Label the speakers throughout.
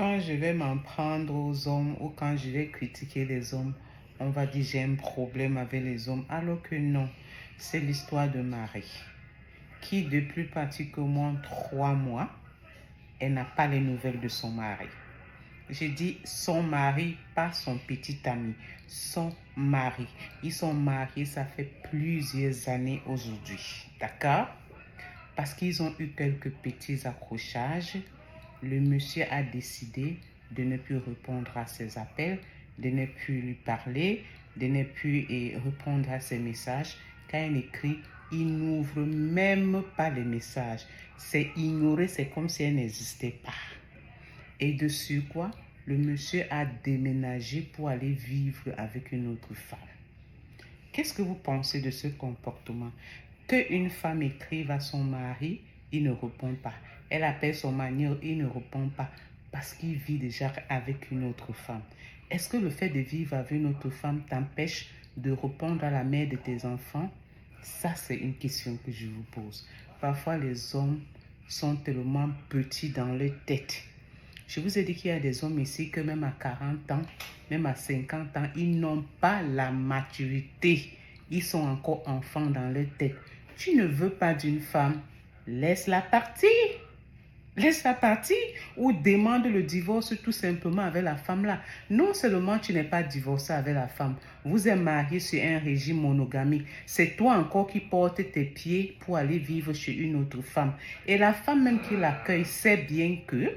Speaker 1: Quand je vais m'en prendre aux hommes ou quand je vais critiquer les hommes, on va dire j'ai un problème avec les hommes, alors que non, c'est l'histoire de Marie, qui depuis pratiquement 3 mois, elle n'a pas les nouvelles de son mari. Je dis son mari, pas son petit ami, son mari. Ils sont mariés, ça fait plusieurs années aujourd'hui, d'accord? Parce qu'ils ont eu quelques petits accrochages, le monsieur a décidé de ne plus répondre à ses appels, de ne plus lui parler, de ne plus répondre à ses messages. Quand il écrit, il n'ouvre même pas les messages. C'est ignoré, c'est comme si elle n'existait pas. Et dessus quoi, le monsieur a déménagé pour aller vivre avec une autre femme. Qu'est-ce que vous pensez de ce comportement? Qu'une femme écrive à son mari, il ne répond pas. Elle appelle son mari, il ne répond pas parce qu'il vit déjà avec une autre femme. Est-ce que le fait de vivre avec une autre femme t'empêche de répondre à la mère de tes enfants? Ça, c'est une question que je vous pose. Parfois, les hommes sont tellement petits dans leur tête. Je vous ai dit qu'il y a des hommes ici que même à 40 ans, même à 50 ans, ils n'ont pas la maturité. Ils sont encore enfants dans leur tête. Tu ne veux pas d'une femme, laisse-la partir. Laisse-la partir ou demande le divorce tout simplement avec la femme là. Non seulement tu n'es pas divorcé avec la femme, vous êtes marié sur un régime monogamique. C'est toi encore qui portes tes pieds pour aller vivre chez une autre femme. Et la femme même qui l'accueille sait bien que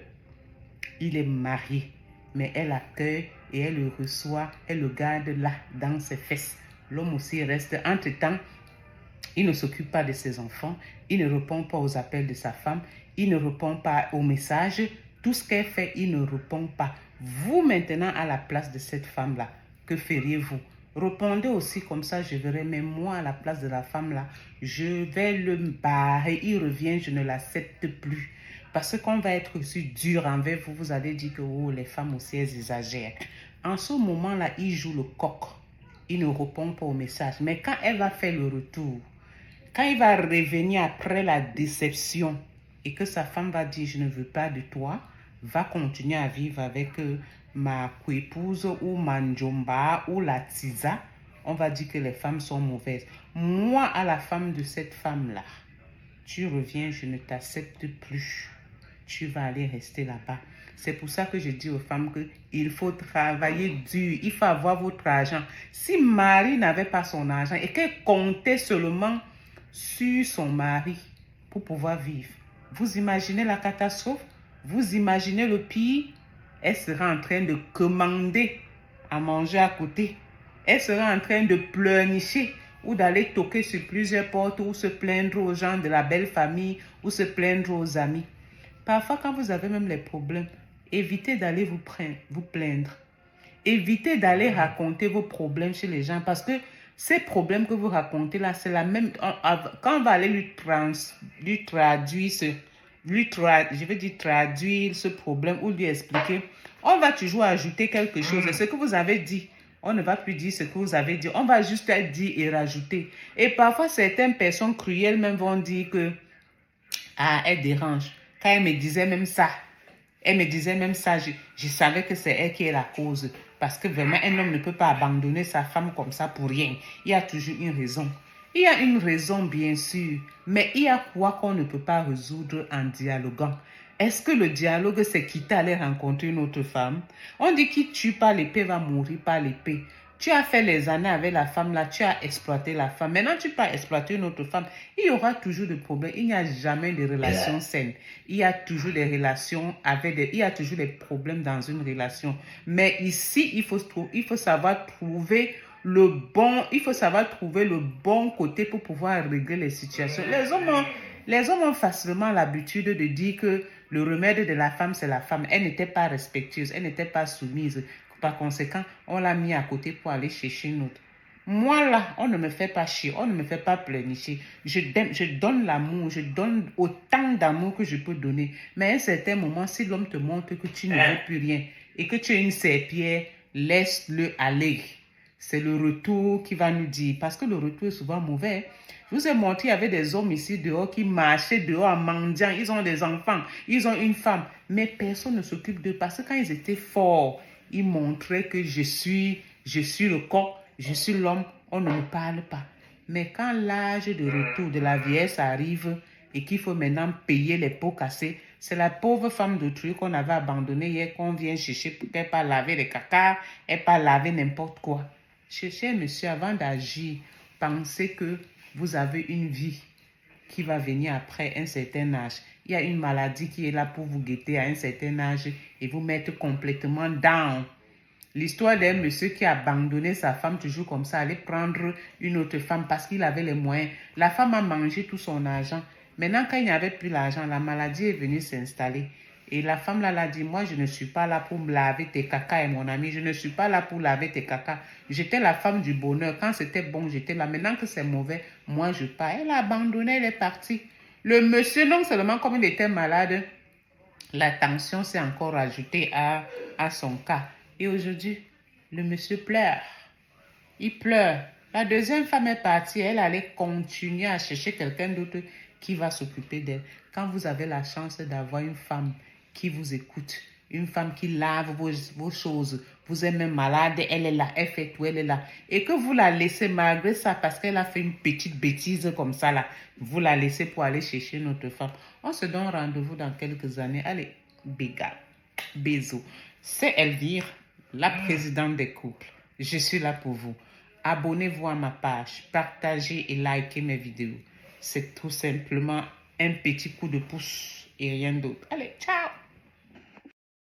Speaker 1: il est marié, mais elle accueille et elle le reçoit, elle le garde là dans ses fesses. L'homme aussi reste entre-temps. Il ne s'occupe pas de ses enfants, il ne répond pas aux appels de sa femme, il ne répond pas aux messages. Tout ce qu'elle fait, il ne répond pas. Vous, maintenant, à la place de cette femme-là, que feriez-vous? Répondez aussi comme ça, je verrai, mais moi, à la place de la femme-là, je vais le barrer. Il revient, je ne l'accepte plus. Parce qu'on va être aussi dur envers vous, vous allez dire que oh, les femmes aussi, elles exagèrent. En ce moment-là, il joue le coq. Il ne répond pas au message. Mais quand elle va faire le retour, quand il va revenir après la déception et que sa femme va dire « je ne veux pas de toi », va continuer à vivre avec ma coépouse ou ma njomba ou la tisa, on va dire que les femmes sont mauvaises. Moi, à la femme de cette femme-là, tu reviens, je ne t'accepte plus. Tu vas aller rester là-bas. C'est pour ça que je dis aux femmes qu'il faut travailler dur. Il faut avoir votre argent. Si Marie n'avait pas son argent et qu'elle comptait seulement sur son mari pour pouvoir vivre, vous imaginez la catastrophe? Vous imaginez le pire? Elle sera en train de commander à manger à côté. Elle sera en train de pleurnicher ou d'aller toquer sur plusieurs portes ou se plaindre aux gens de la belle famille ou se plaindre aux amis. Parfois, quand vous avez même les problèmes, évitez d'aller vous plaindre. Évitez d'aller raconter vos problèmes chez les gens parce que ces problèmes que vous racontez là, c'est la même. Quand on va aller lui traduire traduire ce problème ou lui expliquer, on va toujours ajouter quelque chose. Et ce que vous avez dit, on ne va plus dire ce que vous avez dit. On va juste dire et rajouter. Et parfois, certaines personnes cruelles même vont dire que elle dérange. Quand elle me disait même ça, je savais que c'est elle qui est la cause. Parce que vraiment, un homme ne peut pas abandonner sa femme comme ça pour rien. Il y a toujours une raison. Il y a une raison, bien sûr. Mais il y a quoi qu'on ne peut pas résoudre en dialoguant. Est-ce que le dialogue, c'est quitter aller rencontrer une autre femme? On dit qui tue par l'épée va mourir par l'épée. Tu as fait les années avec la femme là, tu as exploité la femme. Maintenant, tu peux exploiter une autre femme. Il y aura toujours des problèmes. Il n'y a jamais de relations saines. Il y a toujours des relations il y a toujours des problèmes dans une relation. Mais ici, il faut savoir trouver le bon côté pour pouvoir régler les situations. Les hommes ont facilement l'habitude de dire que le remède de la femme, c'est la femme. Elle n'était pas respectueuse, elle n'était pas soumise. Par conséquent, on l'a mis à côté pour aller chercher une autre. Moi, là, on ne me fait pas chier, on ne me fait pas pleurnicher. Je donne l'amour, je donne autant d'amour que je peux donner. Mais à un certain moment, si l'homme te montre que tu ne veux plus rien et que tu es une serpillère, laisse-le aller. c'est le retour qui va nous dire. Parce que le retour est souvent mauvais. Je vous ai montré, il y avait des hommes ici dehors qui marchaient dehors en mendiant. Ils ont des enfants, ils ont une femme. Mais personne ne s'occupe d'eux. Parce que quand ils étaient forts, ils montraient que je suis le corps, je suis l'homme. On ne me parle pas. Mais quand l'âge de retour de la vieillesse arrive et qu'il faut maintenant payer les pots cassés, c'est la pauvre femme d'autrui qu'on avait abandonnée hier qu'on vient chercher pour qu'elle pas laver les caca, elle pas laver n'importe quoi. Cherchez, monsieur, avant d'agir, pensez que vous avez une vie qui va venir après un certain âge. Il y a une maladie qui est là pour vous guetter à un certain âge et vous mettre complètement down. L'histoire d'un monsieur qui a abandonné sa femme toujours comme ça, aller prendre une autre femme parce qu'il avait les moyens. La femme a mangé tout son argent. Maintenant, quand il n'y avait plus l'argent, la maladie est venue s'installer. Et la femme là l'a dit, moi je ne suis pas là pour me laver tes caca et mon ami, je ne suis pas là pour laver tes caca. J'étais la femme du bonheur. Quand c'était bon, j'étais là. Maintenant que c'est mauvais, moi je pars. Elle a abandonné, elle est partie. Le monsieur, non seulement comme il était malade, la tension s'est encore ajoutée à son cas. Et aujourd'hui, le monsieur pleure. Il pleure. La deuxième femme est partie. Elle allait continuer à chercher quelqu'un d'autre qui va s'occuper d'elle. Quand vous avez la chance d'avoir une femme qui vous écoute, une femme qui lave vos choses, vous êtes même malade, elle est là, elle fait tout, elle est là. Et que vous la laissez malgré ça parce qu'elle a fait une petite bêtise comme ça là, vous la laissez pour aller chercher notre femme. On se donne rendez-vous dans quelques années. Allez, béga, bisous. C'est Elvire, la présidente des couples. Je suis là pour vous. Abonnez-vous à ma page, partagez et likez mes vidéos. C'est tout simplement un petit coup de pouce et rien d'autre. Allez, ciao!